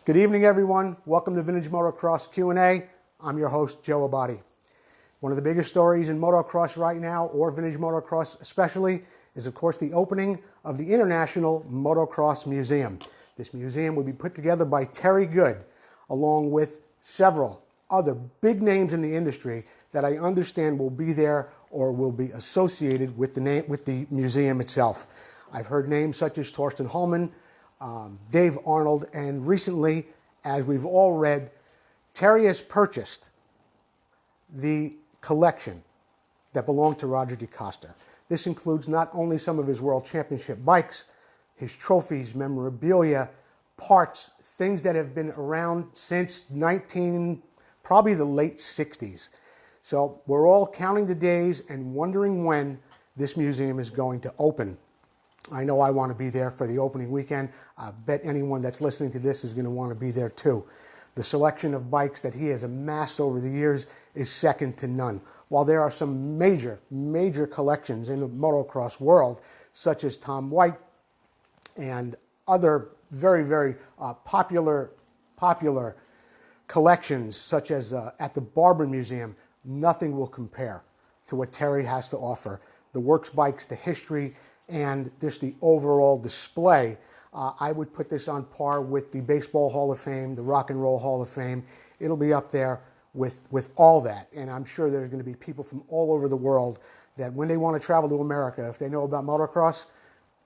Good evening, everyone. Welcome to Vintage Motocross Q&A. I'm your host, Joe Abadi. One of the biggest stories in motocross right now, or vintage motocross especially, is of course the opening of the International Motocross Museum. This museum will be put together by Terry Good, along with several other big names in the industry that I understand will be there or will be associated with the museum itself. I've heard names such as Torsten Hollmann, Dave Arnold, and recently, as we've all read, Terry has purchased the collection that belonged to Roger DeCoster. This includes not only some of his World Championship bikes, his trophies, memorabilia, parts, things that have been around since probably the late 60s. So we're all counting the days and wondering when this museum is going to open. I know I want to be there for the opening weekend. I bet anyone that's listening to this is going to want to be there too. The selection of bikes that he has amassed over the years is second to none. While there are some major collections in the motocross world, such as Tom White and other very popular collections, such as at the Barber Museum, nothing will compare to what Terry has to offer. The works bikes, the history, and just the overall display. I would put this on par with the Baseball Hall of Fame, the Rock and Roll Hall of Fame. It'll be up there with all that. And I'm sure there's going to be people from all over the world that when they want to travel to America, if they know about motocross,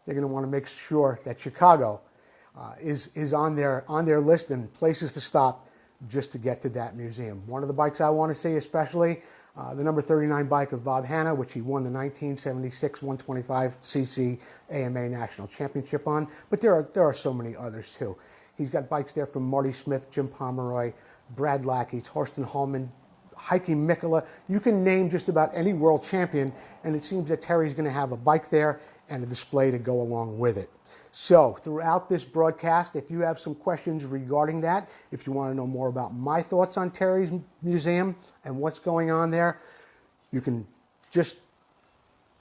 they're going to want to make sure that Chicago is on their list and places to stop just to get to that museum. One of the bikes I want to see especially, the number 39 bike of Bob Hanna, which he won the 1976 125cc AMA National Championship on. But there are so many others too. He's got bikes there from Marty Smith, Jim Pomeroy, Brad Lackey, Torsten Hollmann, Heikki Mikkola. You can name just about any world champion, and it seems that Terry's going to have a bike there and a display to go along with it. So throughout this broadcast, if you have some questions regarding that, if you want to know more about my thoughts on Terry's museum and what's going on there, you can just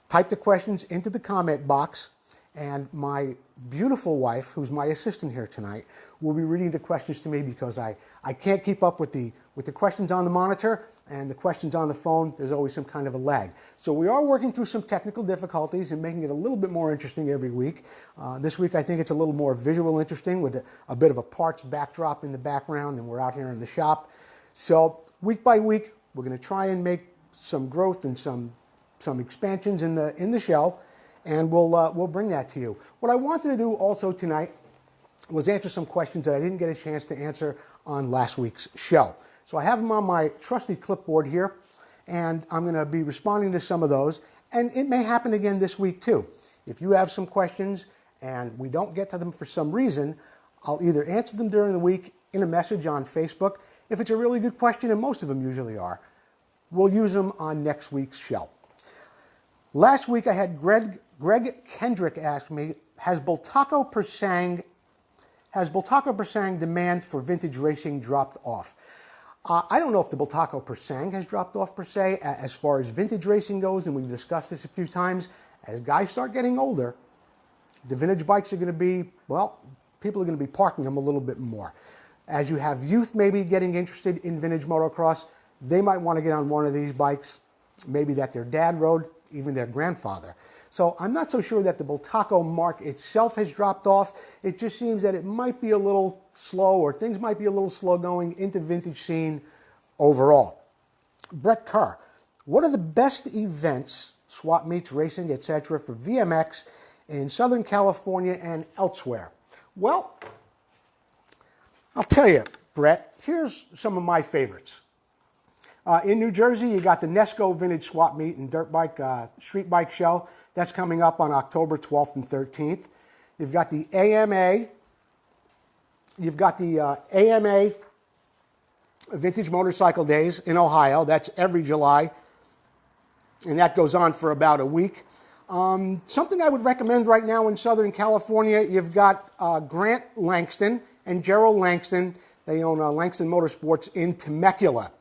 type the questions into the comment box, and my beautiful wife, who's my assistant here tonight, will be reading the questions to me because I can't keep up with the questions on the monitor and the questions on the phone. There's always some kind of a lag. So we are working through some technical difficulties and making it a little bit more interesting every week. This week I think it's a little more visual interesting with a bit of a parts backdrop in the background, and we're out here in the shop. So week by week we're going to try and make some growth and some expansions in the show, and we'll bring that to you. What I wanted to do also tonight was answer some questions that I didn't get a chance to answer on last week's show. So I have them on my trusty clipboard here, and I'm going to be responding to some of those, and it may happen again this week too. If you have some questions and we don't get to them for some reason, I'll either answer them during the week in a message on Facebook. If it's a really good question, and most of them usually are, we'll use them on next week's show. Last week I had Greg Kendrick ask me, has Bultaco Persang demand for vintage racing dropped off? I don't know if the Bultaco Persang has dropped off per se as far as vintage racing goes, and we've discussed this a few times. As guys start getting older, the vintage bikes are going to be, well, people are going to be parking them a little bit more. As you have youth maybe getting interested in vintage motocross, they might want to get on one of these bikes, maybe that their dad rode, even their grandfather. So I'm not so sure that the Bultaco mark itself has dropped off. It just seems that it might be a little slow, or things might be a little slow going into vintage scene overall. Brett Kerr, what are the best events, swap meets, racing, etc. for VMX in Southern California and elsewhere? Well, I'll tell you, Brett, here's some of my favorites. In New Jersey, you got the Nesco Vintage Swap Meet and Dirt Bike Street Bike Show. That's coming up on October 12th and 13th. You've got the AMA. You've got the AMA Vintage Motorcycle Days in Ohio. That's every July, and that goes on for about a week. Something I would recommend right now in Southern California, you've got Grant Langston and Gerald Langston. They own Langston Motorsports in Temecula.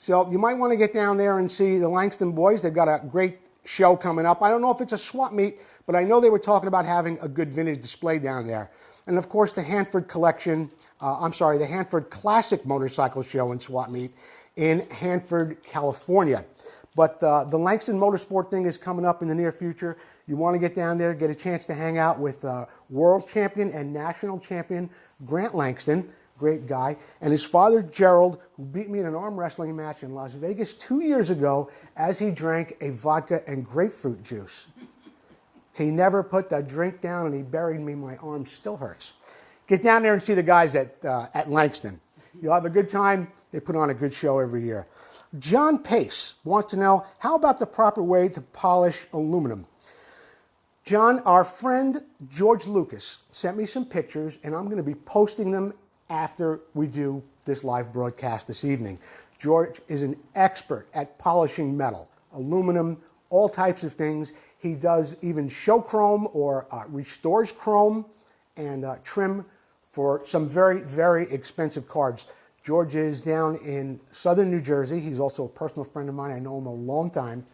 So you might want to get down there and see the Langston boys. They've got a great show coming up. I don't know if it's a swap meet, but I know they were talking about having a good vintage display down there. And of course, the Hanford Collection, the Hanford Classic Motorcycle Show and Swap Meet in Hanford, California. But the Langston Motorsport thing is coming up in the near future. You want to get down there, get a chance to hang out with world champion and national champion Grant Langston, great guy, and his father Gerald, who beat me in an arm wrestling match in Las Vegas 2 years ago as he drank a vodka and grapefruit juice. He never put the drink down and he buried me. My arm still hurts. Get down there and see the guys at Langston. You'll have a good time. They put on a good show every year. John Pace wants to know, how about the proper way to polish aluminum? John, our friend George Lucas sent me some pictures, and I'm going to be posting them after we do this live broadcast this evening. George is an expert at polishing metal, aluminum, all types of things. He does even show chrome or restores chrome and trim for some very, very expensive cars. George is down in southern New Jersey. He's also a personal friend of mine. I know him a long time.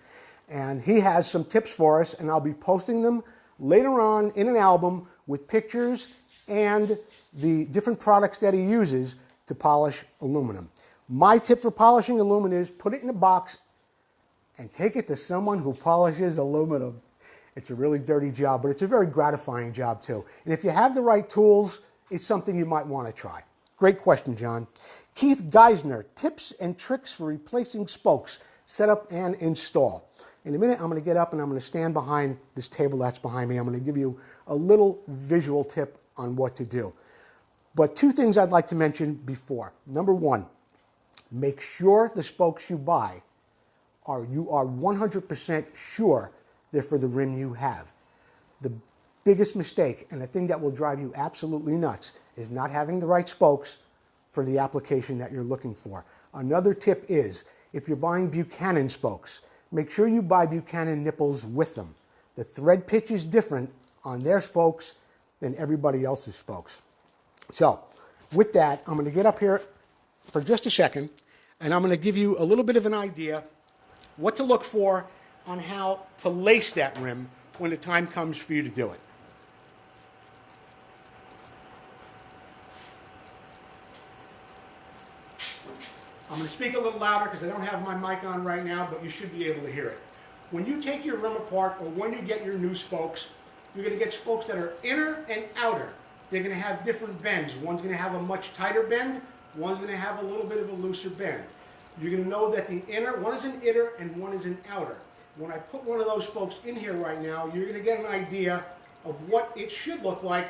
And he has some tips for us, and I'll be posting them later on in an album with pictures and the different products that he uses to polish aluminum. My tip for polishing aluminum is put it in a box and take it to someone who polishes aluminum. It's a really dirty job, but it's a very gratifying job too. And if you have the right tools, it's something you might want to try. Great question, John. Keith Geisner, tips and tricks for replacing spokes, set up and install. In a minute, I'm going to get up and I'm going to stand behind this table that's behind me. I'm going to give you a little visual tip on what to do. But two things I'd like to mention before. Number one, make sure the spokes you buy you are 100% sure they're for the rim you have. The biggest mistake, and the thing that will drive you absolutely nuts, is not having the right spokes for the application that you're looking for. Another tip is, if you're buying Buchanan spokes, make sure you buy Buchanan nipples with them. The thread pitch is different on their spokes than everybody else's spokes. So, with that, I'm going to get up here for just a second, and I'm going to give you a little bit of an idea what to look for on how to lace that rim when the time comes for you to do it. I'm going to speak a little louder because I don't have my mic on right now, but you should be able to hear it. When you take your rim apart, or when you get your new spokes, you're going to get spokes that are inner and outer. They're going to have different bends. One's going to have a much tighter bend, one's going to have a little bit of a looser bend. You're going to know that the inner, one is an inner and one is an outer. When I put one of those spokes in here right now, you're going to get an idea of what it should look like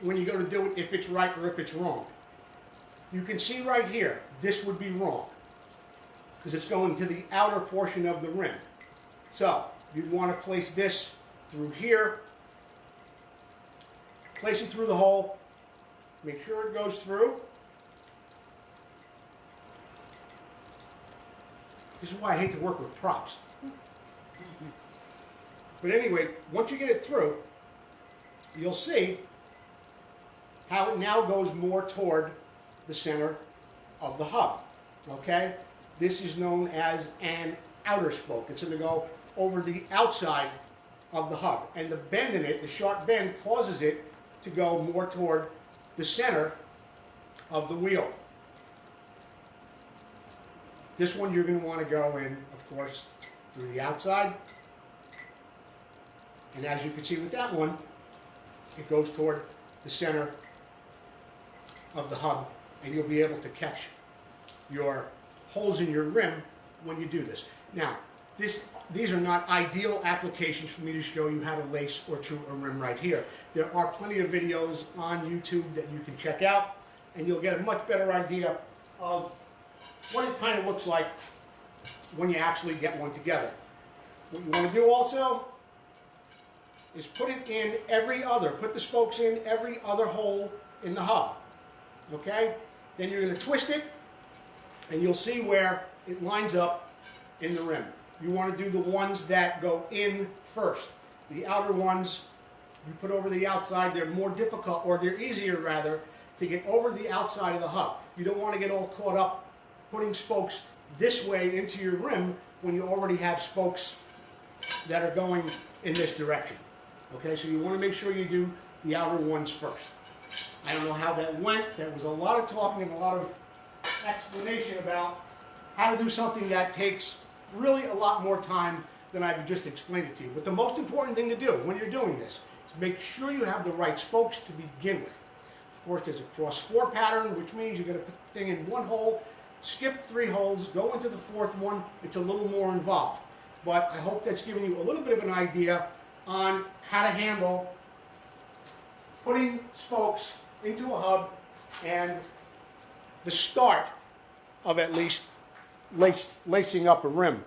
when you go to do it, if it's right or if it's wrong. You can see right here, this would be wrong because it's going to the outer portion of the rim. So you'd want to place this through here, place it through the hole, make sure it goes through. This is why I hate to work with props. But anyway, once you get it through, you'll see how it now goes more toward the center of the hub. Okay? This is known as an outer spoke. It's going to go over the outside of the hub. And the bend in it, the sharp bend, causes it to go more toward the center of the wheel. This one you're going to want to go in, of course, through the outside. And as you can see with that one, it goes toward the center of the hub, and you'll be able to catch your holes in your rim when you do this. Now, these are not ideal applications for me to show you how to lace or true a rim right here. There are plenty of videos on YouTube that you can check out, and you'll get a much better idea of what it kind of looks like when you actually get one together. What you want to do also is put it in put the spokes in every other hole in the hub. Okay? Then you're going to twist it, and you'll see where it lines up in the rim. You want to do the ones that go in first. The outer ones, you put over the outside, they're more difficult, or they're easier rather, to get over the outside of the hub. You don't want to get all caught up putting spokes this way into your rim when you already have spokes that are going in this direction. Okay, so you want to make sure you do the outer ones first. I don't know how that went. There was a lot of talking and a lot of explanation about how to do something that takes really a lot more time than I've just explained it to you. But the most important thing to do when you're doing this is make sure you have the right spokes to begin with. Of course, there's a cross 4 pattern, which means you're going to put the thing in one hole, skip 3 holes, go into the 4th one. It's a little more involved. But I hope that's giving you a little bit of an idea on how to handle putting spokes into a hub and the start of at least lacing up a rim.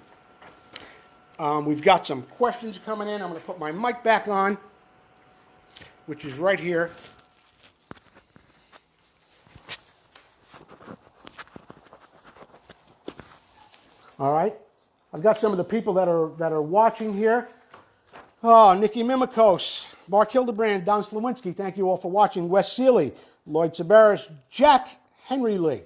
We've got some questions coming in. I'm going to put my mic back on, which is right here. All right. I've got some of the people that are watching here. Oh, Nikki Mimikos, Mark Hildebrand, Don Slawinski, thank you all for watching. Wes Seeley, Lloyd Sabaris, Jack Henry Lee,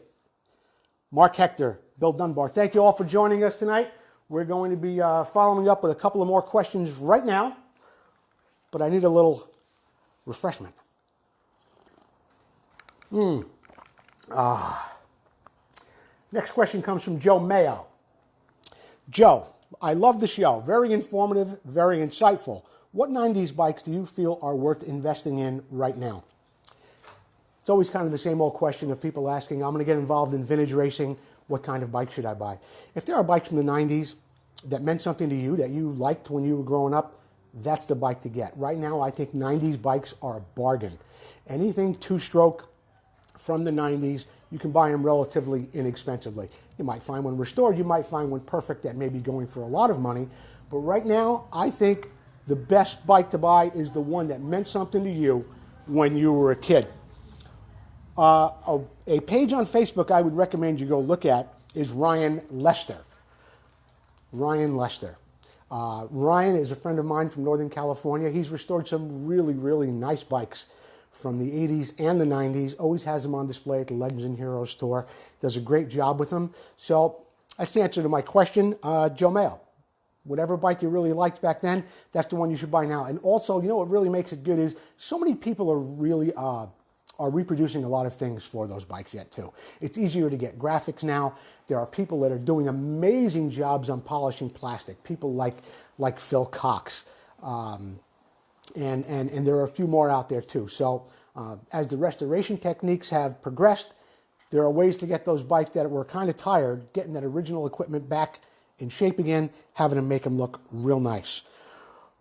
Mark Hector, Bill Dunbar. Thank you all for joining us tonight. We're going to be following up with a couple of more questions right now, but I need a little refreshment. Next question comes from Joe Mayo. Joe, I love the show. Very informative, very insightful. What 90s bikes do you feel are worth investing in right now? It's always kind of the same old question of people asking, I'm going to get involved in vintage racing. What kind of bike should I buy? If there are bikes from the 90s that meant something to you, that you liked when you were growing up, that's the bike to get. Right now, I think 90s bikes are a bargain. Anything two-stroke from the 90s, you can buy them relatively inexpensively. You might find one restored, you might find one perfect that may be going for a lot of money. But right now, I think the best bike to buy is the one that meant something to you when you were a kid. A page on Facebook I would recommend you go look at is Ryan Lester. Ryan Lester. Ryan is a friend of mine from Northern California. He's restored some really, really nice bikes from the 80s and the 90s. Always has them on display at the Legends and Heroes store. Does a great job with them. So that's the answer to my question. Joe Mayo. Whatever bike you really liked back then, that's the one you should buy now. And also, you know what really makes it good is so many people are really are reproducing a lot of things for those bikes yet too. It's easier to get graphics now. There are people that are doing amazing jobs on polishing plastic. People like Phil Cox. And there are a few more out there too. So as the restoration techniques have progressed, there are ways to get those bikes that were kind of tired, getting that original equipment back in shape again, having them make them look real nice.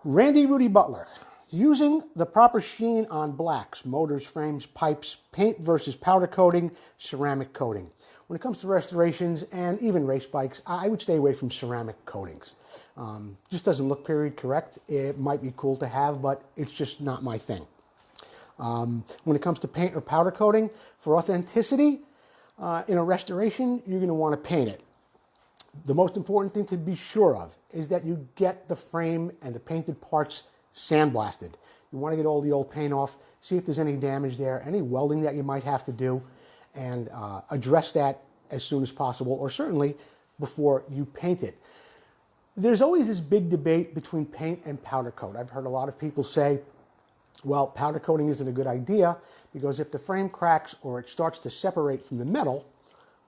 Randy Rudy Butler, using the proper sheen on blacks, motors, frames, pipes, paint versus powder coating, ceramic coating. When it comes to restorations and even race bikes, I would stay away from ceramic coatings. Just doesn't look period correct. It might be cool to have, but it's just not my thing. When it comes to paint or powder coating, for authenticity, in a restoration, you're going to want to paint it. The most important thing to be sure of is that you get the frame and the painted parts sandblasted. You want to get all the old paint off, see if there's any damage there, any welding that you might have to do, and address that as soon as possible, or certainly before you paint it. There's always this big debate between paint and powder coat. I've heard a lot of people say, well, powder coating isn't a good idea because if the frame cracks or it starts to separate from the metal,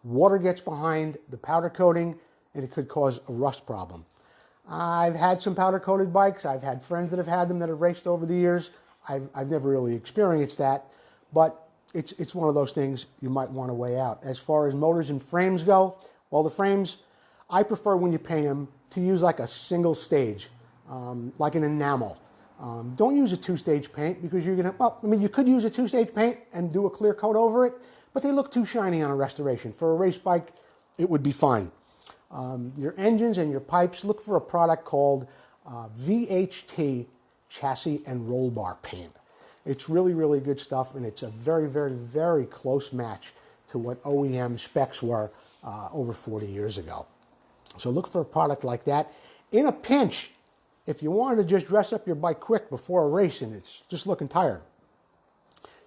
water gets behind the powder coating and it could cause a rust problem. I've had some powder coated bikes. I've had friends that have had them that have raced over the years. I've never really experienced that, but it's one of those things you might want to weigh out. As far as motors and frames go, well, the frames, I prefer when you paint them to use like a single stage, like an enamel. Don't use a two-stage paint because you're going to, well, I mean, you could use a two-stage paint and do a clear coat over it, but they look too shiny on a restoration. For a race bike, it would be fine. Your engines and your pipes, look for a product called VHT chassis and roll bar paint. It's really, really good stuff, and it's a very, very, very close match to what OEM specs were over 40 years ago. So look for a product like that. In a pinch, if you wanted to just dress up your bike quick before a race and it's just looking tired,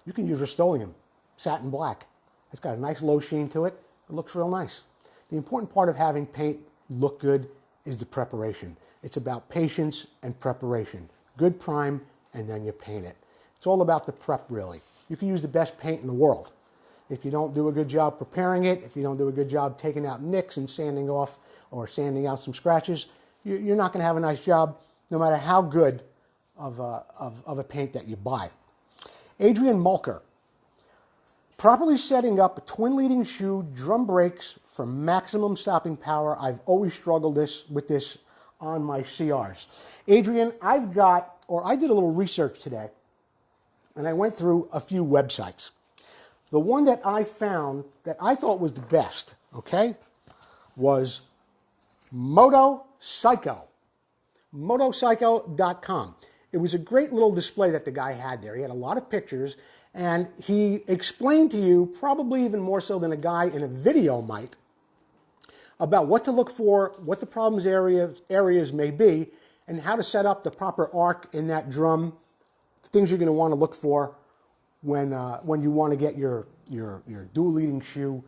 you can use Rust-Oleum satin black. It's got a nice low sheen to it. It looks real nice. The important part of having paint look good is the preparation. It's about patience and preparation. Good prime, and then you paint it. It's all about the prep, really. You can use the best paint in the world. If you don't do a good job preparing it, if you don't do a good job taking out nicks and sanding off or sanding out some scratches, you're not going to have a nice job no matter how good of a paint that you buy. Adrian Mulker. Properly setting up a twin leading shoe drum brakes for maximum stopping power. I've always struggled with this on my CRs. Adrian, I did a little research today, and I went through a few websites. The one that I found that I thought was the best, okay, was Motorcycle. Motorcycle.com. It was a great little display that the guy had there. He had a lot of pictures, and he explained to you, probably even more so than a guy in a video might, about what to look for, what the problems areas may be, and how to set up the proper arc in that drum, the things you're going to want to look for when you want to get your dual leading shoe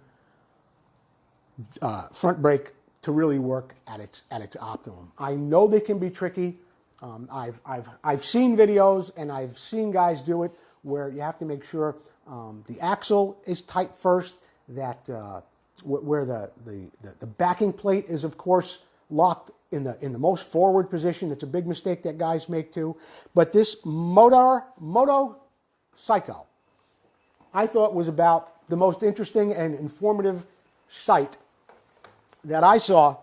front brake to really work at its optimum. I know they can be tricky. I've seen videos and I've seen guys do it where you have to make sure the axle is tight first, that where the backing plate is, of course, locked in the most forward position. That's a big mistake that guys make too. But this Motorcycle, I thought, was about the most interesting and informative site that I saw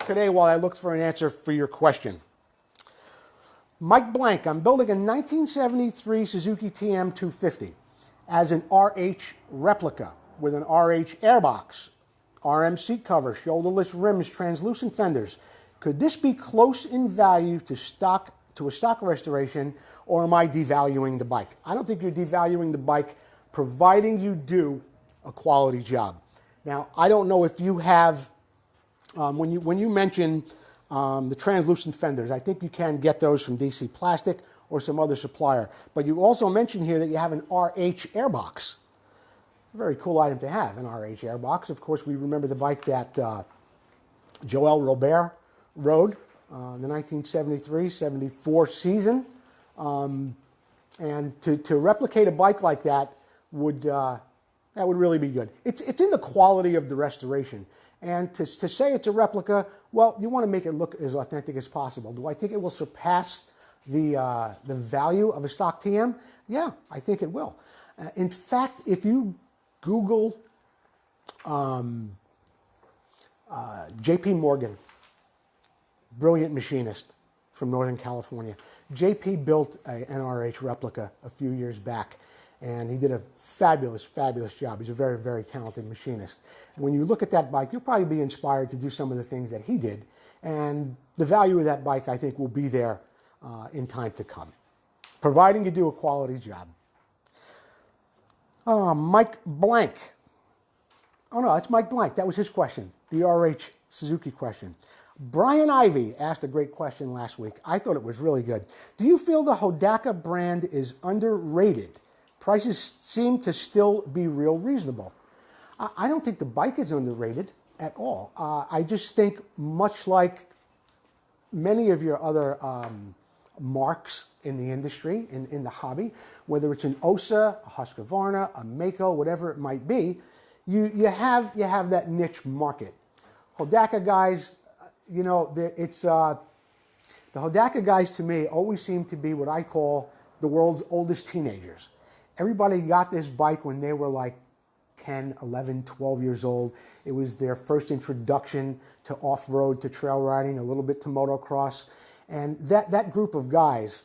today while I looked for an answer for your question. Mike Blank, I'm building a 1973 Suzuki TM250 as an RH replica with an RH airbox, RM seat cover, shoulderless rims, translucent fenders. Could this be close in value to a stock restoration, or am I devaluing the bike? I don't think you're devaluing the bike, providing you do a quality job. Now, I don't know if you have, when you mention the translucent fenders, I think you can get those from DC Plastic or some other supplier. But you also mentioned here that you have an RH airbox. A very cool item to have, an RH airbox. Of course, we remember the bike that Joël Robert rode, the 1973-74 season. And to replicate a bike like that would really be good. It's in the quality of the restoration. And to say it's a replica, well, you want to make it look as authentic as possible. Do I think it will surpass the value of a stock TM? Yeah, I think it will. In fact, if you Google JP Morgan, brilliant machinist from Northern California. JP built an RH replica a few years back, and he did a fabulous, fabulous job. He's a very, very talented machinist. When you look at that bike, you'll probably be inspired to do some of the things that he did, and the value of that bike, I think, will be there in time to come, providing you do a quality job. Mike Blank. Oh, no, that's Mike Blank. That was his question, the RH Suzuki question. Brian Ivey asked a great question last week. I thought it was really good. Do you feel the Hodaka brand is underrated? Prices seem to still be real reasonable. I don't think the bike is underrated at all. I just think, much like many of your other marks in the industry, in the hobby, whether it's an OSA, a Husqvarna, a Mako, whatever it might be, you have that niche market. Hodaka guys, you know, the Hodaka guys to me always seem to be what I call the world's oldest teenagers. Everybody got this bike when they were like 10, 11, 12 years old. It was their first introduction to off-road, to trail riding, a little bit to motocross. And that group of guys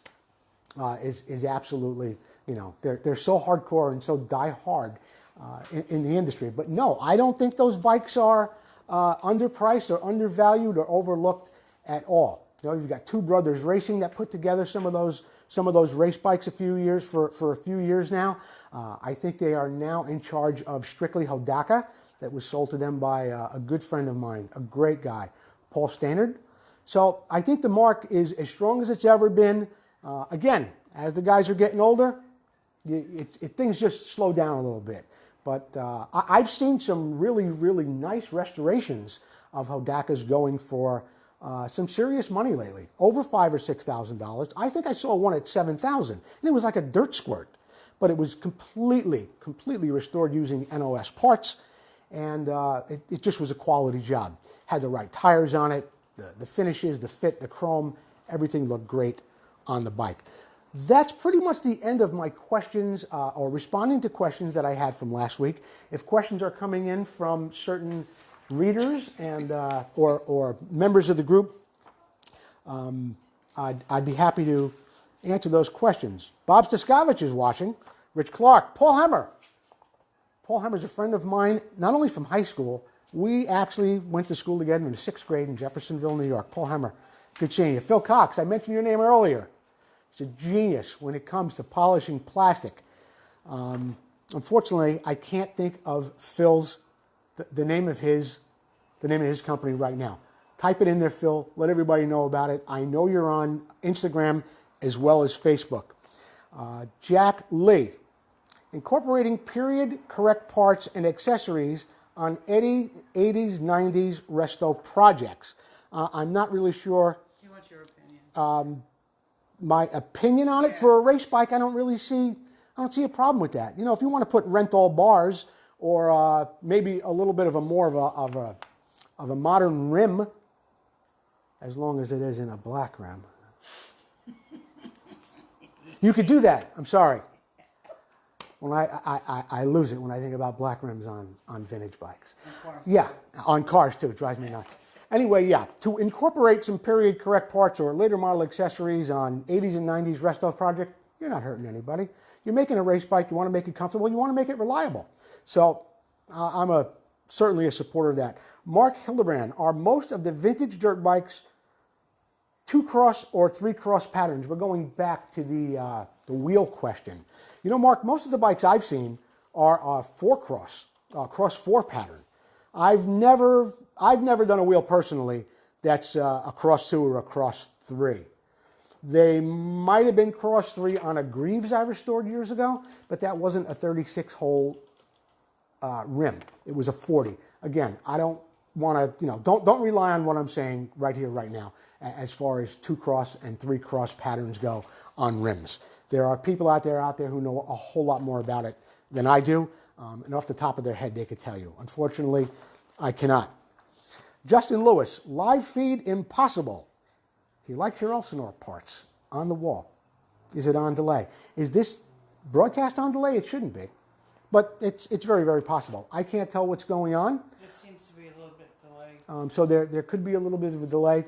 is absolutely, you know, they're so hardcore and so die-hard in the industry. But no, I don't think those bikes are underpriced or undervalued or overlooked at all. You know, you've got Two Brothers Racing that put together some of those race bikes for a few years now. I think they are now in charge of strictly Hodaka, that was sold to them by a good friend of mine, a great guy, Paul Stannard. So I think the mark is as strong as it's ever been. Again, as the guys are getting older, things just slow down a little bit. But I've seen some really, really nice restorations of Hodakas going for some serious money lately, over $5,000 or $6,000. I think I saw one at $7,000, and it was like a dirt squirt, but it was completely restored using NOS parts, and it just was a quality job. Had the right tires on it, the finishes, the fit, the chrome, everything looked great on the bike. That's pretty much the end of my questions or responding to questions that I had from last week. If questions are coming in from certain readers and or members of the group, I'd be happy to answer those questions. Bob Staskovich is watching. Rich Clark. Paul Hemmer. Paul Hemmer's a friend of mine, not only from high school. We actually went to school together in the 6th grade in Jeffersonville, New York. Paul Hemmer, good seeing you. Phil Cox, I mentioned your name earlier. He's a genius when it comes to polishing plastic. Unfortunately, I can't think of Phil's, the name of his company right now. Type it in there, Phil. Let everybody know about it. I know you're on Instagram as well as Facebook. Jack Lee, incorporating period correct parts and accessories on 80s, 90s resto projects. I'm not really sure. He wants your opinion. My opinion on it for a race bike, I don't see a problem with that. You know, if you want to put Renthal bars or maybe a little bit of a modern rim, as long as it isn't a black rim, you could do that. I'm sorry. When I lose it when I think about black rims on vintage bikes. On cars. Yeah, on cars too. It drives me nuts. Anyway, yeah, to incorporate some period correct parts or later model accessories on 80s and 90s resto project, you're not hurting anybody. You're making a race bike, you want to make it comfortable, you want to make it reliable. So I'm certainly a supporter of that. Mark Hildebrand, are most of the vintage dirt bikes 2-cross or 3-cross patterns? We're going back to the wheel question. You know, Mark, most of the bikes I've seen are 4-cross, cross 4 pattern. I've never done a wheel personally that's a cross 2 or a cross 3. They might have been cross 3 on a Greaves I restored years ago, but that wasn't a 36-hole rim. It was a 40. Again, I don't want to, don't rely on what I'm saying right here, right now, as far as 2-cross and 3-cross patterns go on rims. There are people out there who know a whole lot more about it than I do, and off the top of their head, they could tell you. Unfortunately, I cannot. Justin Lewis, live feed impossible. He likes your Elsinore parts on the wall. Is it on delay? Is this broadcast on delay? It shouldn't be, but it's very, very possible. I can't tell what's going on. It seems to be a little bit delayed. So there could be a little bit of a delay.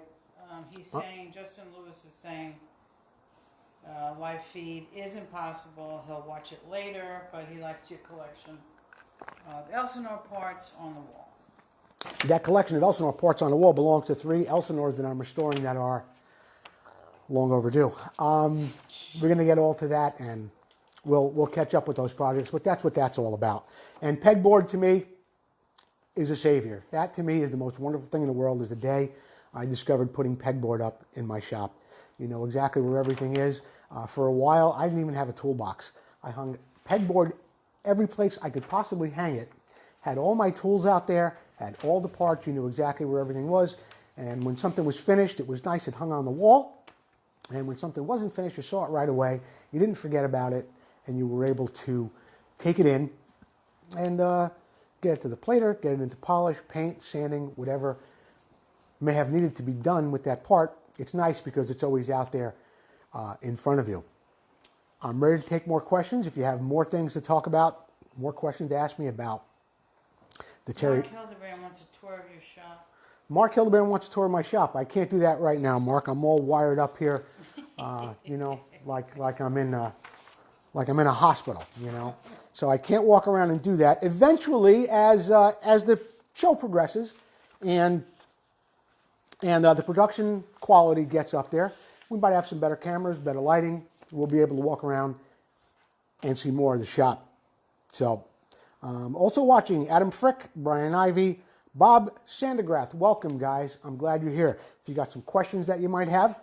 He's saying, Justin Lewis is saying, live feed is impossible. He'll watch it later, but he likes your collection of Elsinore parts on the wall. That collection of Elsinore parts on the wall belongs to 3 Elsinores that I'm restoring that are long overdue. We're going to get all to that, and we'll catch up with those projects, but that's what that's all about. And pegboard, to me, is a savior. That, to me, is the most wonderful thing in the world, is the day I discovered putting pegboard up in my shop. You know exactly where everything is. For a while, I didn't even have a toolbox. I hung pegboard every place I could possibly hang it, had all my tools out there, had all the parts, you knew exactly where everything was, and when something was finished, it was nice, it hung on the wall, and when something wasn't finished, you saw it right away, you didn't forget about it, and you were able to take it in and get it to the plater, get it into polish, paint, sanding, whatever may have needed to be done with that part. It's nice because it's always out there in front of you. I'm ready to take more questions. If you have more things to talk about, more questions to ask me about the Terry. Mark Hildebrand wants a tour of your shop. Mark Hildebrand wants a tour of my shop. I can't do that right now, Mark. I'm all wired up here, like I'm in a hospital, So I can't walk around and do that. Eventually, as the show progresses, and the production quality gets up there, we might have some better cameras, better lighting. We'll be able to walk around and see more of the shop. So, also watching Adam Frick, Brian Ivy, Bob Sandegrath. Welcome, guys. I'm glad you're here. If you got some questions that you might have,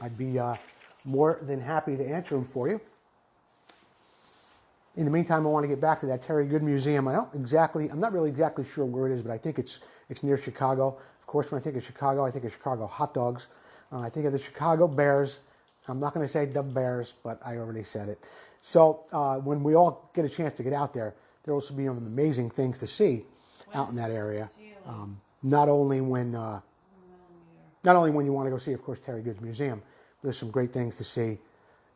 I'd be more than happy to answer them for you. In the meantime, I want to get back to that Terry Good Museum. I'm not really exactly sure where it is, but I think it's near Chicago. Of course, when I think of Chicago, I think of Chicago hot dogs. I think of the Chicago Bears. I'm not going to say the Bears, but I already said it. So when we all get a chance to get out there, there will also be some amazing things to see out in that area. Not only when you want to go see, of course, Terry Good's Museum, but there's some great things to see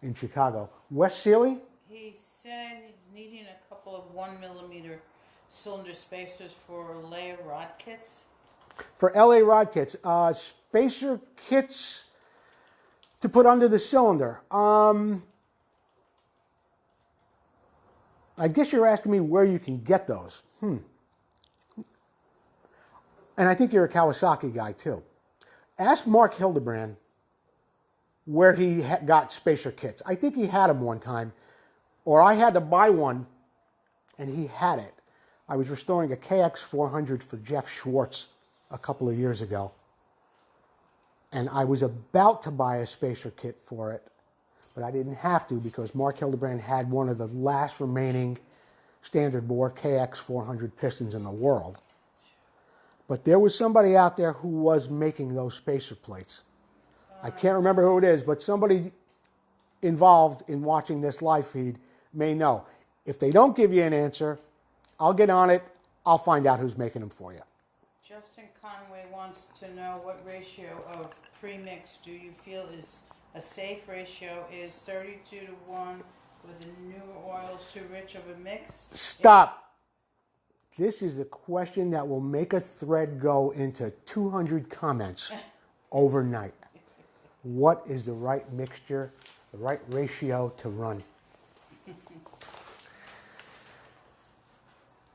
in Chicago. West Sealy? He said he's needing a couple of 1mm cylinder spacers for LA rod kits. For LA rod kits, spacer kits to put under the cylinder. I guess you're asking me where you can get those. And I think you're a Kawasaki guy too. Ask Mark Hildebrand where he got spacer kits. I think he had them one time, or I had to buy one and he had it. I was restoring a KX400 for Jeff Schwartz a couple of years ago, and I was about to buy a spacer kit for it, but I didn't have to because Mark Hildebrand had one of the last remaining standard bore KX400 pistons in the world. But there was somebody out there who was making those spacer plates. I can't remember who it is, but somebody involved in watching this live feed may know. If they don't give you an answer, I'll get on it. I'll find out who's making them for you. Justin Conway wants to know what ratio of premix do you feel is a safe ratio? Is 32 to 1 with the newer oils too rich of a mix? Stop. This is a question that will make a thread go into 200 comments overnight. What is the right mixture, the right ratio to run?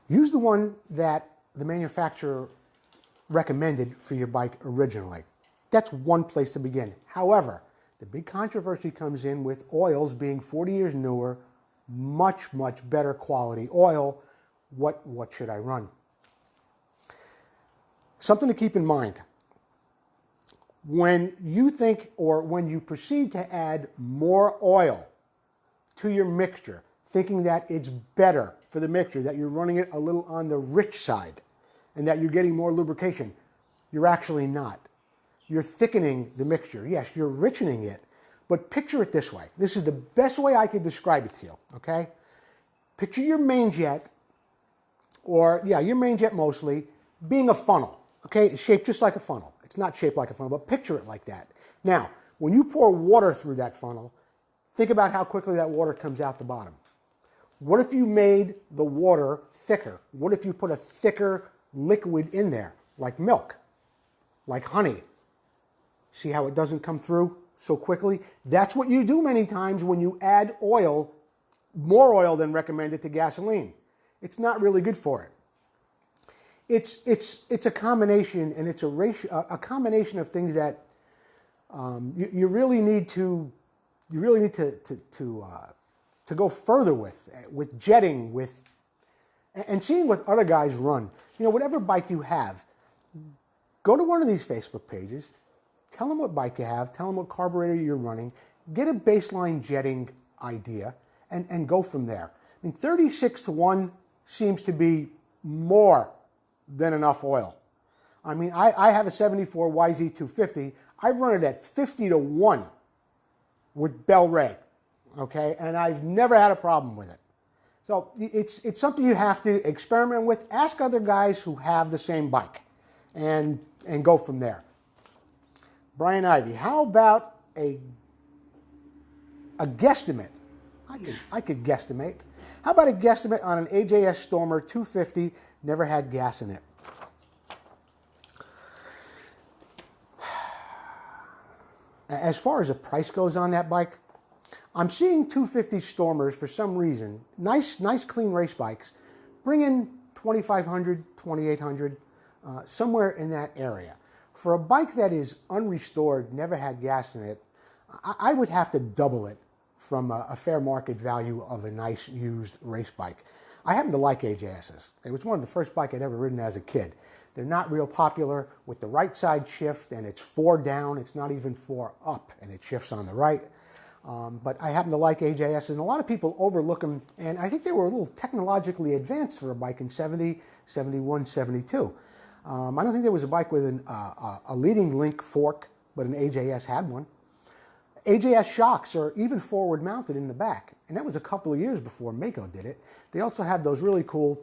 Use the one that the manufacturer recommended for your bike originally. That's one place to begin. However, the big controversy comes in with oils being 40 years newer, much, much better quality oil. What should I run? Something to keep in mind. When you think or when you proceed to add more oil to your mixture, thinking that it's better for the mixture, that you're running it a little on the rich side, and that you're getting more lubrication, you're actually not. You're thickening the mixture. Yes, you're richening it, but picture it this way. This is the best way I could describe it to you, okay? Picture your main jet, your main jet mostly, being a funnel, okay? It's shaped just like a funnel. It's not shaped like a funnel, but picture it like that. Now, when you pour water through that funnel, think about how quickly that water comes out the bottom. What if you made the water thicker? What if you put a thicker liquid in there, like milk, like honey? See how it doesn't come through so quickly? That's what you do many times when you add oil, more oil than recommended to gasoline. It's not really good for it. It's a combination, and it's a combination of things that you really need to go further with jetting, and seeing what other guys run. You know, whatever bike you have, go to one of these Facebook pages, tell them what bike you have, tell them what carburetor you're running, get a baseline jetting idea, and go from there. I mean, 36 to 1 seems to be more than enough oil. I mean, I have a 74 YZ250. I've run it at 50 to 1 with Bell Ray, okay? And I've never had a problem with it. So it's something you have to experiment with. Ask other guys who have the same bike and go from there. Brian Ivey, how about a guesstimate? I could guesstimate. How about a guesstimate on an AJS Stormer 250, never had gas in it? As far as the price goes on that bike, I'm seeing 250 Stormers for some reason, nice clean race bikes, bring in $2,500, $2,800, somewhere in that area. For a bike that is unrestored, never had gas in it, I would have to double it from a fair market value of a nice used race bike. I happen to like AJS's. It was one of the first bikes I'd ever ridden as a kid. They're not real popular with the right side shift, and it's 4 down, it's not even 4 up, and it shifts on the right. But I happen to like AJS's, and a lot of people overlook them, and I think they were a little technologically advanced for a bike in 70, 71, 72. I don't think there was a bike with a leading link fork, but an AJS had one. AJS shocks are even forward mounted in the back, and that was a couple of years before Mako did it. They also have those really cool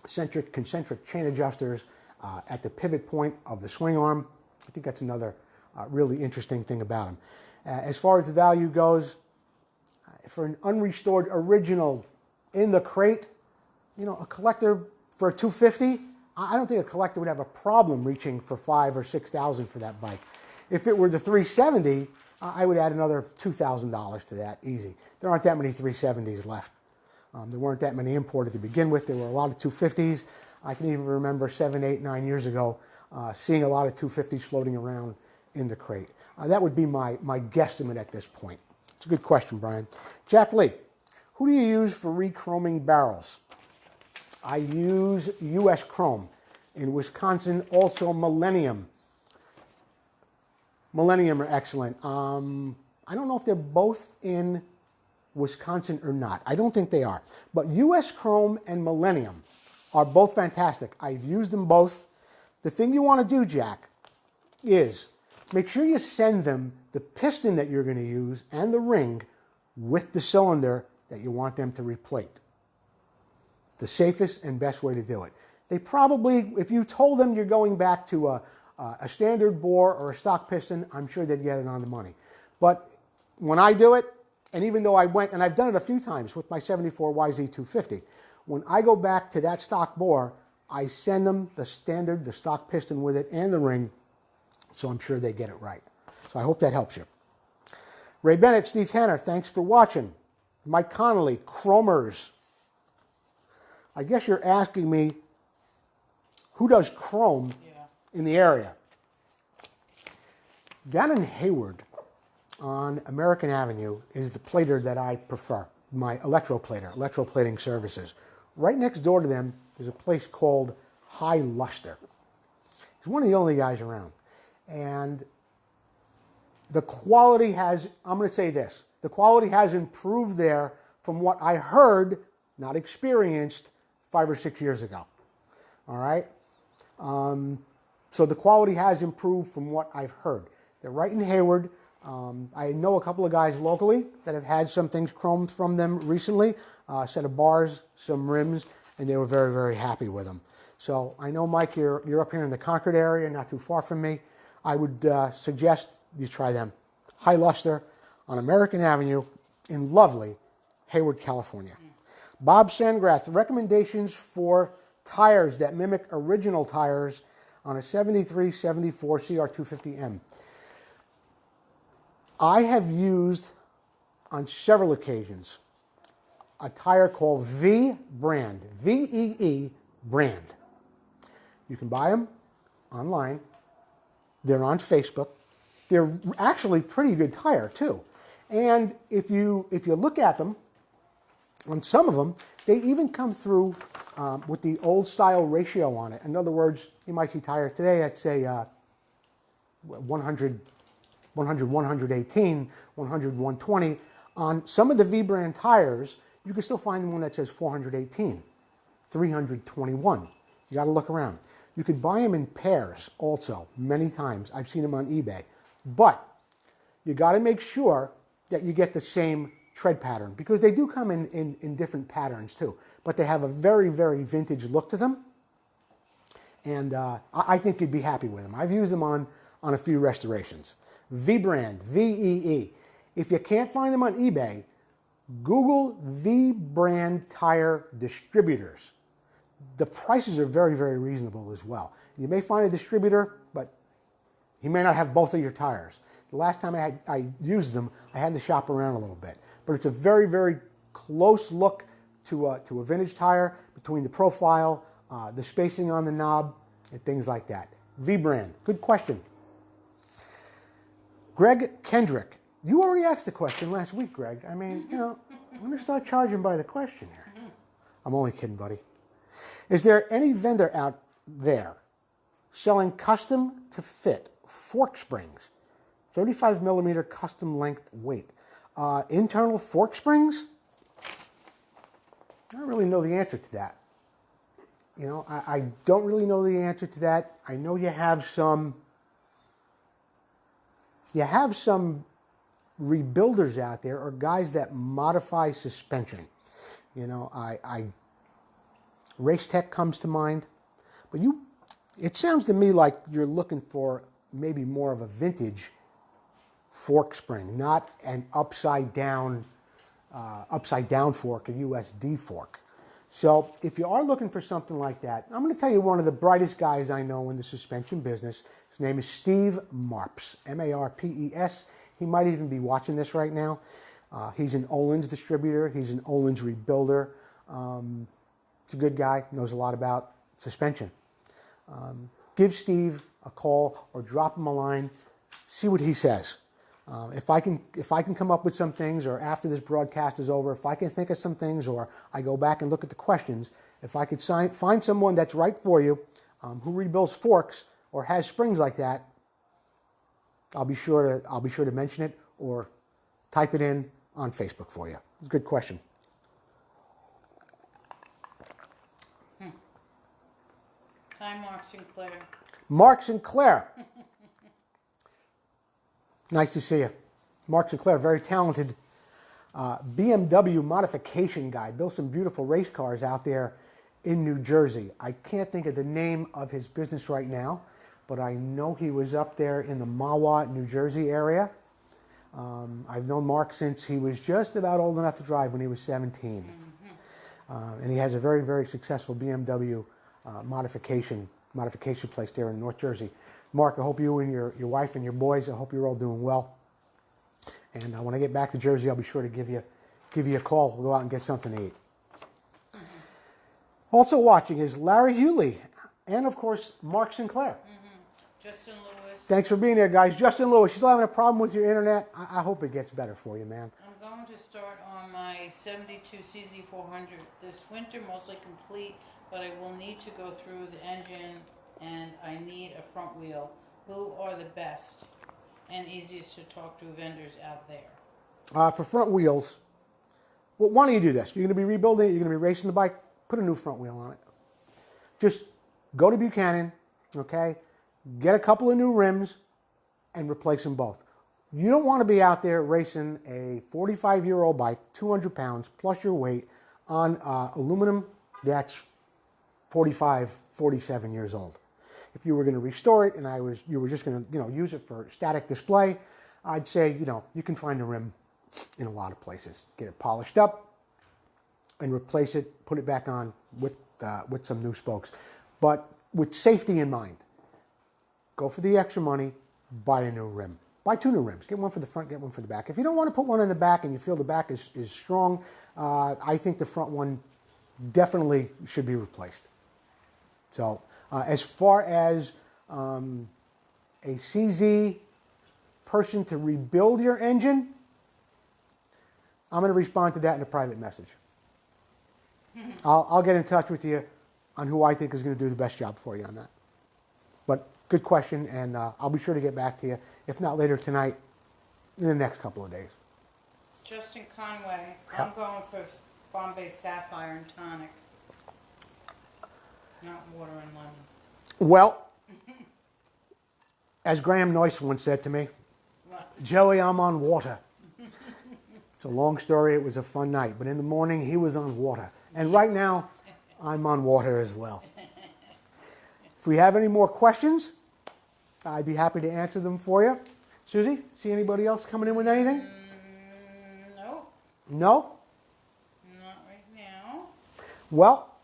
concentric chain adjusters at the pivot point of the swing arm. I think that's another really interesting thing about them. As far as the value goes, for an unrestored original in the crate, you know, a collector for a 250, I don't think a collector would have a problem reaching for $5,000 or $6,000 for that bike. If it were the 370, I would add another $2,000 to that, easy. There aren't that many 370s left. There weren't that many imported to begin with. There were a lot of 250s. I can even remember 7, 8, 9 years ago seeing a lot of 250s floating around in the crate. That would be my guesstimate at this point. It's a good question, Brian. Jack Lee, who do you use for re-chroming barrels? I use US Chrome. In Wisconsin, also Millennium. Millennium are excellent. I don't know if they're both in Wisconsin or not. I don't think they are. But US Chrome and Millennium are both fantastic. I've used them both. The thing you want to do, Jack, is make sure you send them the piston that you're going to use and the ring with the cylinder that you want them to replate. The safest and best way to do it. They probably, if you told them you're going back to a standard bore or a stock piston, I'm sure they'd get it on the money. But when I do it, and even though I went, and I've done it a few times with my 74 YZ250, when I go back to that stock bore, I send them the standard, the stock piston with it and the ring, so I'm sure they get it right. So I hope that helps you. Ray Bennett, Steve Tanner, thanks for watching. Mike Connolly, Chromers. I guess you're asking me who does chrome in the area. Down in Hayward on American Avenue is the plater that I prefer, my electroplating services. Right next door to them is a place called High Luster. He's one of the only guys around. And the quality has, I'm going to say this, the quality has improved there from what I heard, not experienced, 5 or 6 years ago. All right? So the quality has improved from what I've heard. They're right in Hayward. I know a couple of guys locally that have had some things chromed from them recently, a set of bars, some rims, and they were very, very happy with them. So I know, Mike, you're up here in the Concord area, not too far from me. I would suggest you try them. High Luster on American Avenue in lovely Hayward, California. Bob Sangrath, recommendations for tires that mimic original tires on a 73, 74 CR250M. I have used on several occasions a tire called V brand, VEE brand. You can buy them online. They're on Facebook. They're actually pretty good tire too. And if you look at them, on some of them, they even come through with the old style ratio on it. In other words, you might see tire today at say 100, 118, 100, 120. On some of the V brand tires, you can still find one that says 418, 321. You got to look around. You could buy them in pairs also, many times. I've seen them on eBay. But you got to make sure that you get the same tread pattern, because they do come in different patterns too. But they have a very, very vintage look to them. And I think you'd be happy with them. I've used them on a few restorations. V brand, VEE. If you can't find them on eBay, Google V brand tire distributors. The prices are very, very reasonable as well. You may find a distributor, but he may not have both of your tires. The last time I used them, I had to shop around a little bit. But it's a very, very close look to a vintage tire between the profile, the spacing on the knob, and things like that. V brand. Good question. Greg Kendrick. You already asked the question last week, Greg. I mean, you know, I'm going to start charging by the question here. I'm only kidding, buddy. Is there any vendor out there selling custom to fit fork springs, 35 millimeter custom length weight, internal fork springs? I don't really know the answer to that. You know, I don't really know the answer to that. I know you have some rebuilders out there, or guys that modify suspension. You know, Race Tech comes to mind, but it sounds to me like you're looking for maybe more of a vintage fork spring, not an upside down fork, a USD fork. So if you are looking for something like that, I'm going to tell you one of the brightest guys I know in the suspension business. His name is Steve Marps, M-A-R-P-E-S. He might even be watching this right now. He's an Olin's distributor. He's an Olin's rebuilder. He's a good guy, knows a lot about suspension. Give Steve a call or drop him a line. See what he says. If I can come up with some things, or after this broadcast is over, if I can think of some things, or I go back and look at the questions, if I could find someone that's right for you, who rebuilds forks or has springs like that, I'll be sure to mention it or type it in on Facebook for you. It's a good question. Hi, Mark Sinclair. Mark Sinclair. Nice to see you. Mark Sinclair, very talented BMW modification guy. Built some beautiful race cars out there in New Jersey. I can't think of the name of his business right now, but I know he was up there in the Mahwah, New Jersey area. I've known Mark since he was just about old enough to drive, when he was 17. And he has a very, very successful BMW modification place there in North Jersey. Mark, I hope you and your wife and your boys, I hope you're all doing well. And when I get back to Jersey, I'll be sure to give you a call. We'll go out and get something to eat. Also watching is Larry Hewley and, of course, Mark Sinclair. Justin Lewis. Thanks for being there, guys. Justin Lewis, you still having a problem with your internet? I hope it gets better for you, man. I'm going to start on my 72 CZ400 this winter, mostly complete, but I will need to go through the engine, and I need a front wheel. Who are the best and easiest to talk to vendors out there? For front wheels, well, why don't you do this? You're going to be rebuilding it. You're going to be racing the bike. Put a new front wheel on it. Just go to Buchanan, okay? Get a couple of new rims and replace them both. You don't want to be out there racing a 45-year-old bike, 200 pounds plus your weight, on aluminum that's 45, 47 years old. If you were going to restore it and you were just going to use it for static display, I'd say you can find a rim in a lot of places. Get it polished up and replace it, put it back on with some new spokes. But with safety in mind, go for the extra money, buy a new rim. Buy two new rims. Get one for the front, get one for the back. If you don't want to put one in the back and you feel the back is strong, I think the front one definitely should be replaced. So as far as a CZ person to rebuild your engine, I'm going to respond to that in a private message. I'll get in touch with you on who I think is going to do the best job for you on that. But good question, and I'll be sure to get back to you, if not later tonight, in the next couple of days. Justin Conway, I'm going for Bombay Sapphire and Tonic, not water and lemon. Well, as Graham Noyce once said to me, Joey, I'm on water. It's a long story. It was a fun night. But in the morning, he was on water. And right now, I'm on water as well. If we have any more questions, I'd be happy to answer them for you. Susie, see anybody else coming in with anything? No. No? Not right now. Well,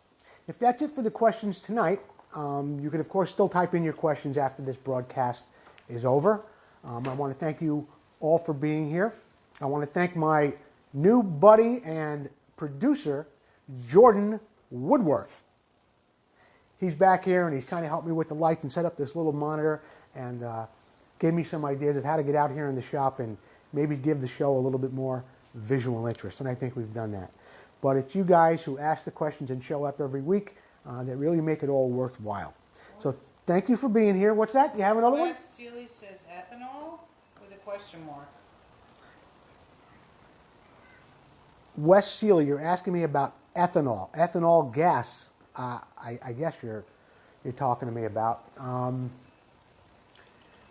if that's it for the questions tonight, you can, of course, still type in your questions after this broadcast is over. I want to thank you all for being here. I want to thank my new buddy and producer, Jordan Woodworth. He's back here, and he's kind of helped me with the lights and set up this little monitor, and gave me some ideas of how to get out here in the shop and maybe give the show a little bit more visual interest, and I think we've done that. But it's you guys who ask the questions and show up every week that really make it all worthwhile. So thank you for being here. What's that? You have another one? Wes Seeley says ethanol with a question mark. Wes Seeley, you're asking me about ethanol gas. I guess you're talking to me about.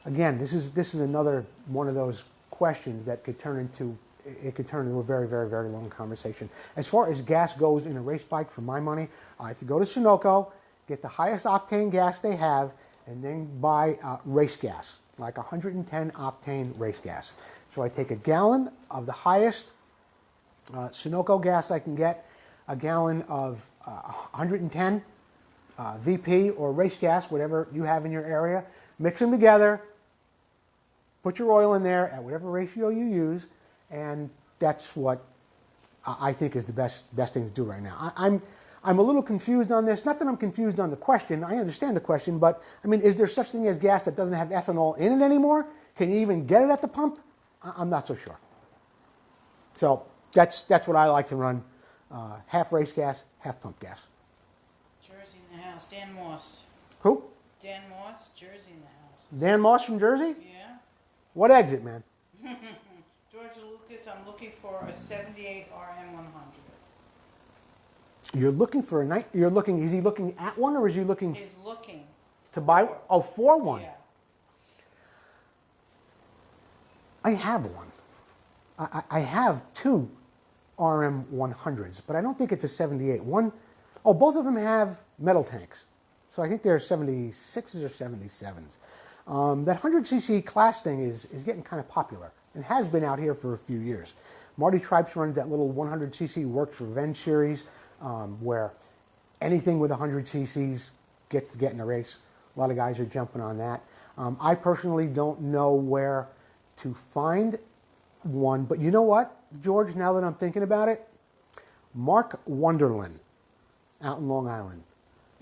Again, this is another one of those questions that could turn into a very, very, very long conversation. As far as gas goes in a race bike, for my money, I have to go to Sunoco, get the highest octane gas they have, and then buy race gas, like 110 octane race gas. So I take a gallon of the highest Sunoco gas I can get, a gallon of 110 VP or race gas, whatever you have in your area, mix them together, put your oil in there at whatever ratio you use, and that's what I think is the best thing to do right now. I'm a little confused on this. Not that I'm confused on the question. I understand the question, but I mean, is there such thing as gas that doesn't have ethanol in it anymore? Can you even get it at the pump? I'm not so sure. So that's what I like to run: half race gas, half pump gas. Jersey in the house. Dan Moss. Who? Dan Moss, Jersey in the house. Dan Moss from Jersey? Yeah. What exit, man? George Lucas, I'm looking for a 78 RM100. You're looking for a night. Is he looking at one, or is he looking He's looking to buy? Oh, for one. Yeah. I have one. I have two RM100s, but I don't think it's a 78. Both of them have metal tanks. So I think they're 76s or 77s. That 100cc class thing is getting kind of popular and has been out here for a few years. Marty Tripes runs that little 100cc Works Revenge series where anything with 100 cc's gets to get in a race. A lot of guys are jumping on that. I personally don't know where to find one, but you know what, George, now that I'm thinking about it, Mark Wonderland out in Long Island.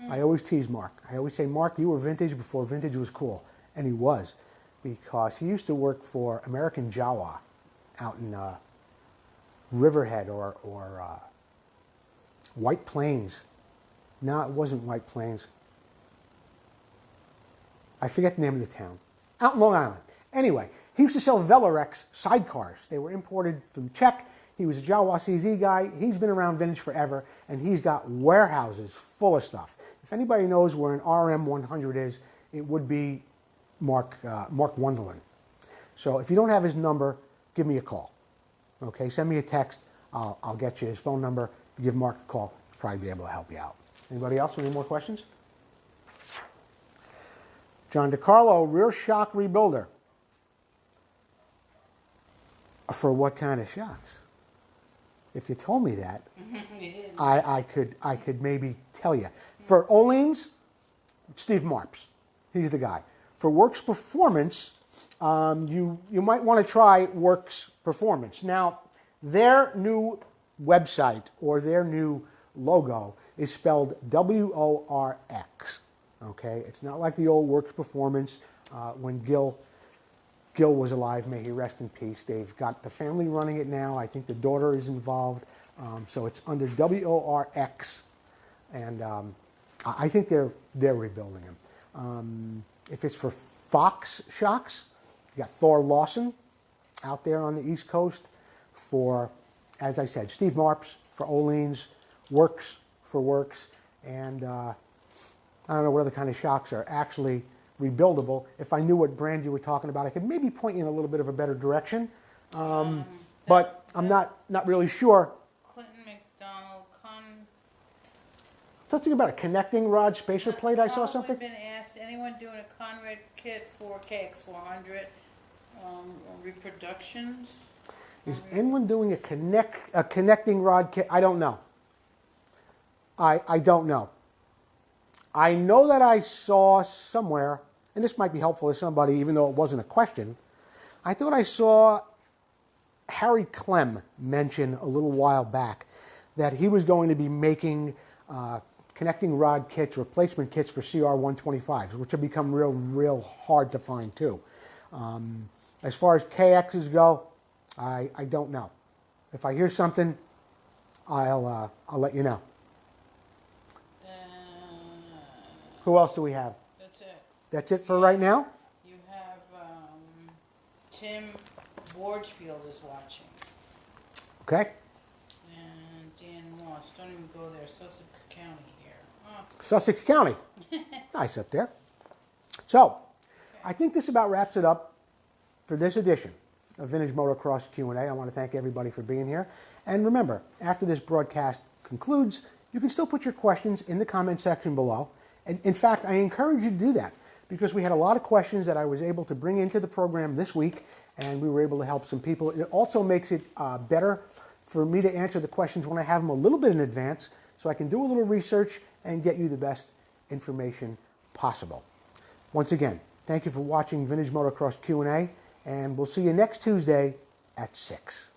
I always tease Mark. I always say, Mark, you were vintage before vintage was cool. And he was, because he used to work for American Jawa out in Riverhead or White Plains. No, it wasn't White Plains. I forget the name of the town. Out in Long Island. Anyway, he used to sell Velarex sidecars. They were imported from Czech. He was a Jawa CZ guy. He's been around vintage forever, and he's got warehouses full of stuff. If anybody knows where an RM100 is, it would be Mark Wonderland. So if you don't have his number, give me a call. Okay, send me a text. I'll get you his phone number. Give Mark a call. He'll probably be able to help you out. Anybody else with any more questions? John DiCarlo, rear shock rebuilder. For what kind of shocks? If you told me that, I could maybe tell you. For Oleans, Steve Marps. He's the guy. For Works Performance, you might want to try Works Performance. Now, their new website or their new logo is spelled WORX. Okay, it's not like the old Works Performance when Gil was alive. May he rest in peace. They've got the family running it now. I think the daughter is involved. So it's under WORX, and I think they're rebuilding them. If it's for Fox shocks, you got Thor Lawson out there on the East Coast. For, as I said, Steve Marps for Oleans, Works for Works, and I don't know what other kind of shocks are actually rebuildable. If I knew what brand you were talking about, I could maybe point you in a little bit of a better direction. But I'm not really sure. Clinton McDonald, Something about a connecting rod spacer plate, I saw something. We've been asked, anyone doing a Conrad kit for KX400 reproductions? Is anyone doing a connecting rod kit? I don't know. I don't know. I know that I saw somewhere, and this might be helpful to somebody even though it wasn't a question, I thought I saw Harry Clem mention a little while back that he was going to be making connecting rod kits, replacement kits for CR125s, which have become real hard to find too. As far as KXs go, I don't know. If I hear something, I'll let you know. Who else do we have? That's it. That's it for right now? You have Tim Borgefield is watching. Okay. And Dan Moss. Don't even go there. Sussex County here. Sussex County. Nice up there. So, I think this about wraps it up for this edition of Vintage Motocross Q&A. I want to thank everybody for being here. And remember, after this broadcast concludes, you can still put your questions in the comment section below. And in fact, I encourage you to do that because we had a lot of questions that I was able to bring into the program this week, and we were able to help some people. It also makes it better for me to answer the questions when I have them a little bit in advance, so I can do a little research and get you the best information possible. Once again, thank you for watching Vintage Motocross Q&A, and we'll see you next Tuesday at 6.